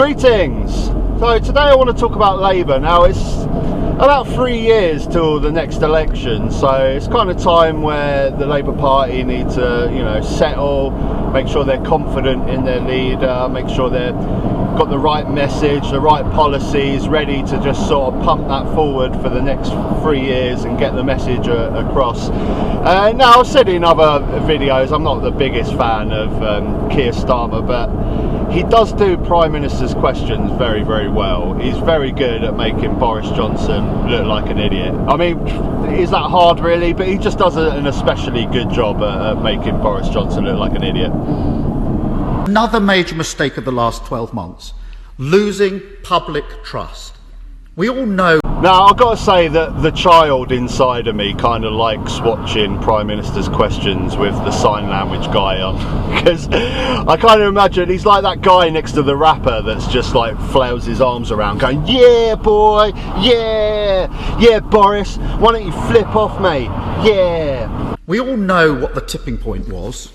Greetings! So today I want to talk about Labour. Now it's about 3 years till the next election, so it's kind of time where the Labour Party need to, settle, make sure they're confident in their leader, make sure they've got the right message, the right policies, ready to just sort of pump that forward for the next 3 years and get the message across. Now, I've said in other videos, I'm not the biggest fan of Keir Starmer, but he does do Prime Minister's questions very, very well. He's very good at making Boris Johnson look like an idiot. I mean, is that hard really? But he just does an especially good job at making Boris Johnson look like an idiot. Another major mistake of the last 12 months, losing public trust. We all know. Now, I've got to say that the child inside of me kind of likes watching Prime Minister's questions with the sign language guy on, because I kind of imagine he's like that guy next to the rapper that's just like flails his arms around going, yeah boy, yeah Boris, why don't you flip off mate, yeah. We all know what the tipping point was.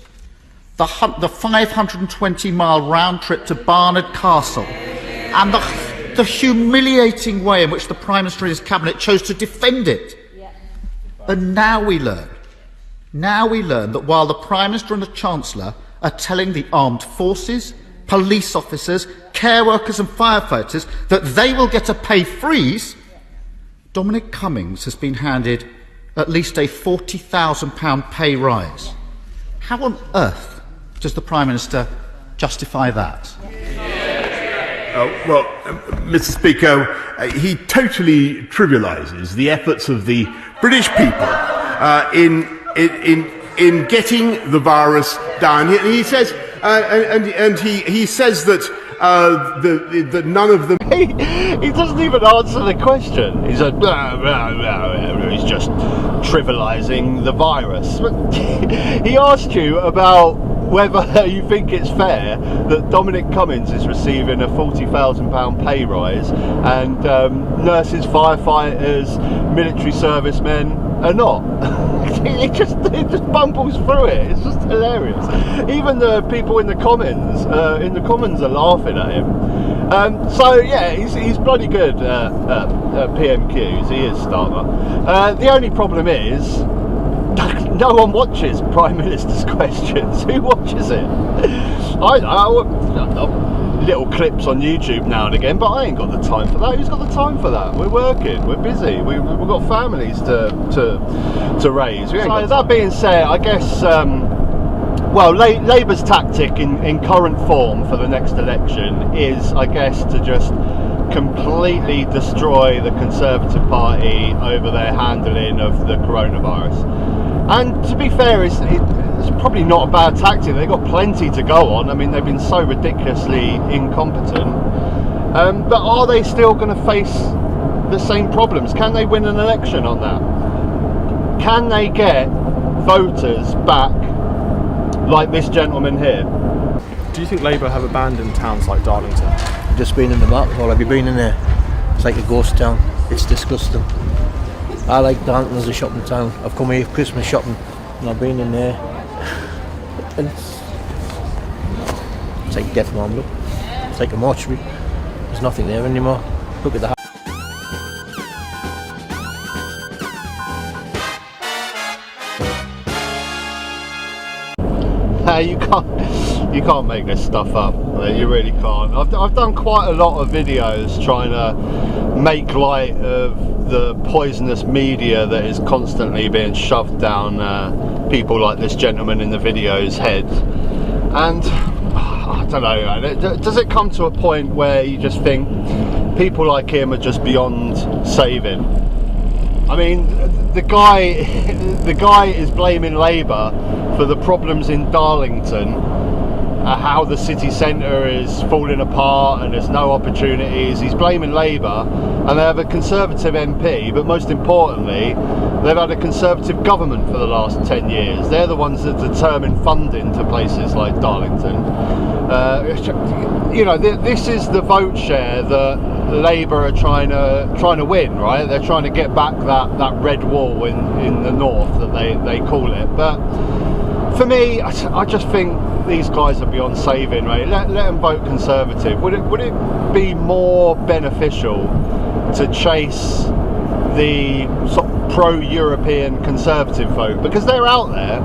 The 520-mile round trip to Barnard Castle and the humiliating way in which the Prime Minister and his cabinet chose to defend it. Yeah. And now we learn that while the Prime Minister and the Chancellor are telling the armed forces, police officers, care workers and firefighters that they will get a pay freeze, Dominic Cummings has been handed at least a £40,000 pay rise. How on earth does the Prime Minister justify that? Mr. Speaker, he totally trivialises the efforts of the British people in getting the virus down. He says, he says that none of them. He doesn't even answer the question. He's like, blah, blah, blah. He's just trivialising the virus. He asked you about whether you think it's fair that Dominic Cummings is receiving a £40,000 pay rise and nurses, firefighters, military servicemen are not. It just bumbles through it. It's just hilarious. Even the people in the Commons are laughing at him. So yeah, he's bloody good at PMQs. He is Starmer. The only problem is, no one watches Prime Minister's questions. Who watches it? I little clips on YouTube now and again, but I ain't got the time for that. Who's got the time for that? We're working, we're busy, we've got families to raise. So that being said, I guess Labour's tactic in current form for the next election is, I guess, to just completely destroy the Conservative Party over their handling of the coronavirus. And to be fair, it's probably not a bad tactic. They've got plenty to go on. I mean, they've been so ridiculously incompetent. But are they still going to face the same problems? Can they win an election on that? Can they get voters back like this gentleman here? Do you think Labour have abandoned towns like Darlington? I've just been in the market hall. Have you been in there? It's like a ghost town. It's disgusting. I like Darlington as a shopping town. I've come here for Christmas shopping and I've been in there. And it's like death man, look. It's like a mortuary. There's nothing there anymore. Look at the You can't make this stuff up. You really can't. I've done quite a lot of videos trying to make light of the poisonous media that is constantly being shoved down people like this gentleman in the video's head. And I don't know, does it come to a point where you just think people like him are just beyond saving? I mean, the guy is blaming Labour for the problems in Darlington, how the city centre is falling apart and there's no opportunities. He's blaming Labour, and they have a Conservative MP, but most importantly, they've had a Conservative government for the last 10 years. They're the ones that determine funding to places like Darlington. This is the vote share that Labour are trying to win, right? They're trying to get back that red wall in the north that they call it. But for me, I just think these guys are beyond saving, right? Let them vote Conservative. Would it be more beneficial to chase the sort of pro-European Conservative vote, because they're out there,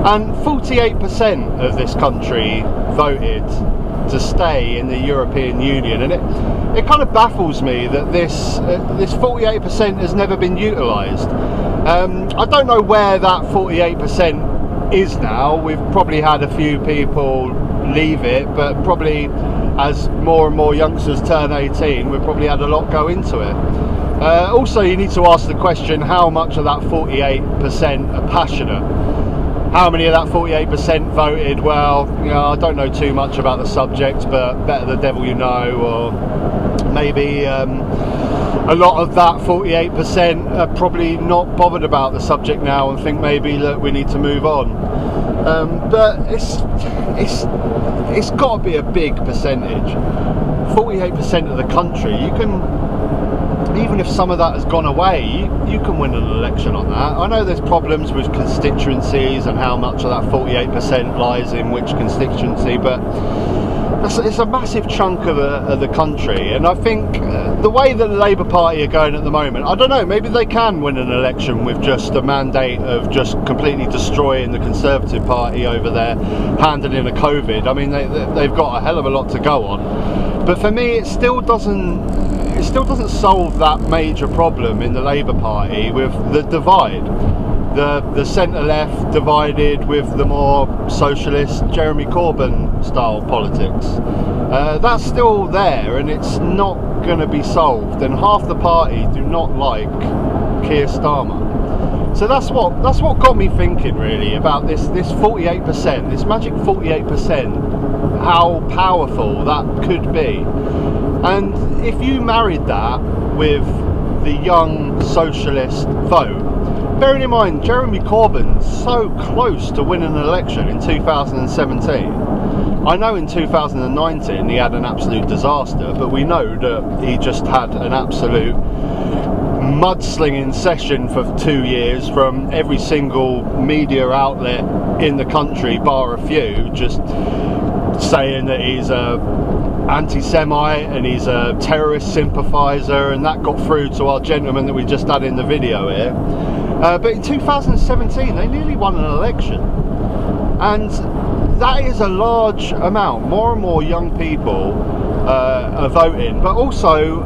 and 48% of this country voted to stay in the European Union, and it kind of baffles me that this 48% has never been utilised. I don't know where that 48% is now. We've probably had a few people leave it, but probably as more and more youngsters turn 18, we've probably had a lot go into it. Also, you need to ask the question, how much of that 48% are passionate? How many of that 48% voted, well, I don't know too much about the subject, but better the devil you know, or maybe a lot of that 48% are probably not bothered about the subject now and think maybe, look, we need to move on. But it's got to be a big percentage. 48% of the country, you can, even if some of that has gone away, you can win an election on that. I know there's problems with constituencies and how much of that 48% lies in which constituency, but it's a massive chunk of the country. And I think the way that the Labour Party are going at the moment, I don't know, maybe they can win an election with just a mandate of just completely destroying the Conservative Party over there, handling a COVID. I mean, they've got a hell of a lot to go on. But for me, it still doesn't solve that major problem in the Labour Party with the divide. The centre-left divided with the more socialist Jeremy Corbyn style politics. That's still there, and it's not going to be solved. And half the party do not like Keir Starmer. So that's what got me thinking really about this 48%, this magic 48%, how powerful that could be. And if you married that with the young socialist vote, bearing in mind Jeremy Corbyn's so close to winning an election in 2017. I know in 2019 he had an absolute disaster, but we know that he just had an absolute mudslinging session for 2 years from every single media outlet in the country, bar a few, just saying that he's a anti-Semite and he's a terrorist sympathiser, and that got through to our gentleman that we just had in the video here. But in 2017 they nearly won an election, and that is a large amount. More and more young people are voting, but also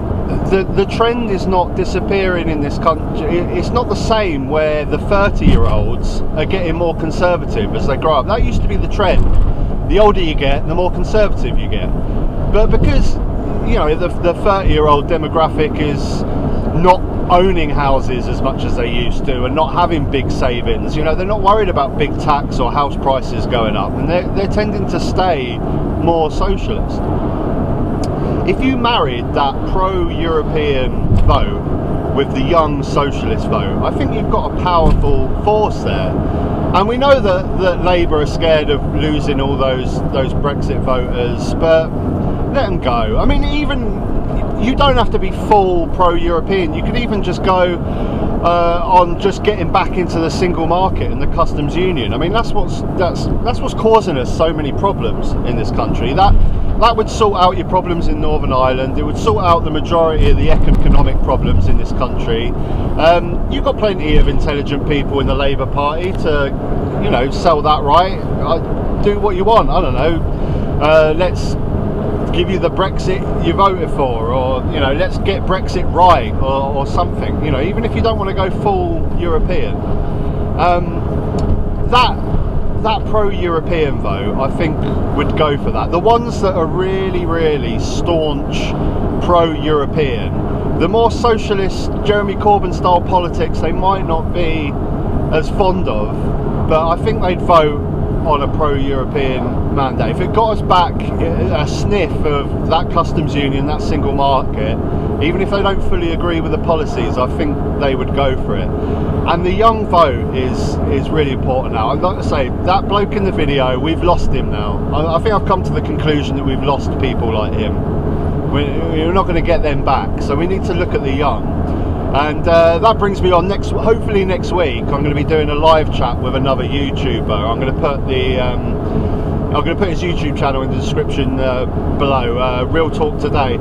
the trend is not disappearing in this country. It's not the same where the 30-year-olds are getting more conservative as they grow up. That used to be the trend. The older you get, the more conservative you get. But because, you know, the 30-year-old demographic is not owning houses as much as they used to and not having big savings, you know, they're not worried about big tax or house prices going up, and they're tending to stay more socialist. If you married that pro-European vote with the young socialist vote, I think you've got a powerful force there. And we know that Labour are scared of losing all those Brexit voters, but let them go. I mean, even you don't have to be full pro-European. You could even just go on just getting back into the single market and the customs union. I mean, that's what's causing us so many problems in this country. That would sort out your problems in Northern Ireland. It would sort out the majority of the economic problems in this country. You've got plenty of intelligent people in the Labour Party to, you know, sell that right. Do what you want. I don't know. Let's give you the Brexit you voted for, or, you know, let's get Brexit right, or something. You know, even if you don't want to go full European, that pro-European vote, I think, would go for that. The ones that are really, really staunch pro-European, the more socialist Jeremy Corbyn style politics they might not be as fond of, but I think they'd vote on a pro-European mandate. If it got us back a sniff of that customs union, that single market, even if they don't fully agree with the policies, I think they would go for it. And the young vote is really important now. I'd like to say, that bloke in the video, we've lost him now. I think I've come to the conclusion that we've lost people like him. We're not going to get them back, so we need to look at the young. And that brings me on hopefully next week. I'm going to be doing a live chat with another YouTuber. I'm going to put his YouTube channel in the description below. RealTalk Today.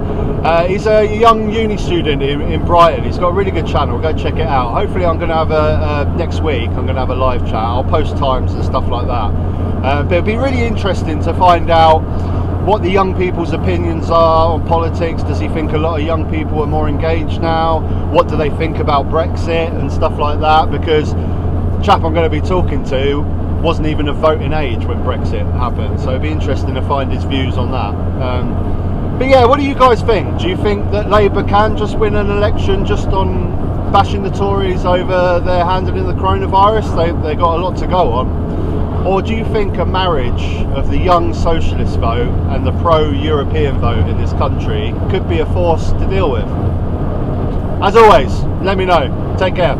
He's a young uni student in Brighton. He's got a really good channel. Go check it out. Hopefully, I'm going to have next week. I'm going to have a live chat. I'll post times and stuff like that. But it'll be really interesting to find out what the young people's opinions are on politics. Does he think a lot of young people are more engaged now? What do they think about Brexit and stuff like that? Because the chap I'm going to be talking to wasn't even of voting age when Brexit happened, so it'd be interesting to find his views on that. But yeah, what do you guys think? Do you think that Labour can just win an election just on bashing the Tories over their handling the coronavirus? They got a lot to go on. Or do you think a marriage of the young socialist vote and the pro-European vote in this country could be a force to deal with? As always, let me know. Take care.